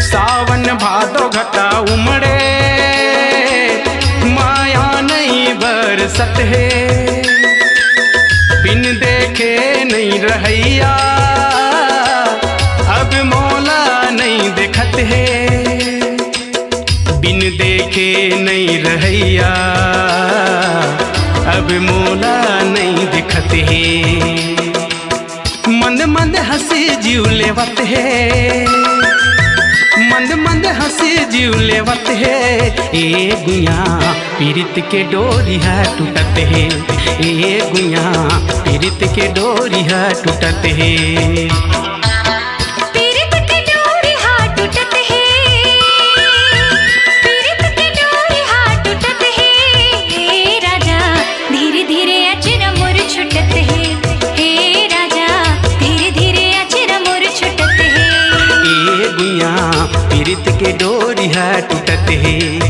सावन भादो घटा उमड़े, माया नहीं बरसत है, बिन देखे नहीं रहैया, अब मौला नहीं देखत है, बिन देखे नहीं रहैया, अब मौला नहीं दिखत है। मंद मंद हंसी जीव लेवत है, मंद मंद हंसी जीव लेवत है, ए गुया पीरित के डोरी है टूटत है, ए गुया पीरित के डोरी है टूटत है। पीरित के डोरी है टूटत है।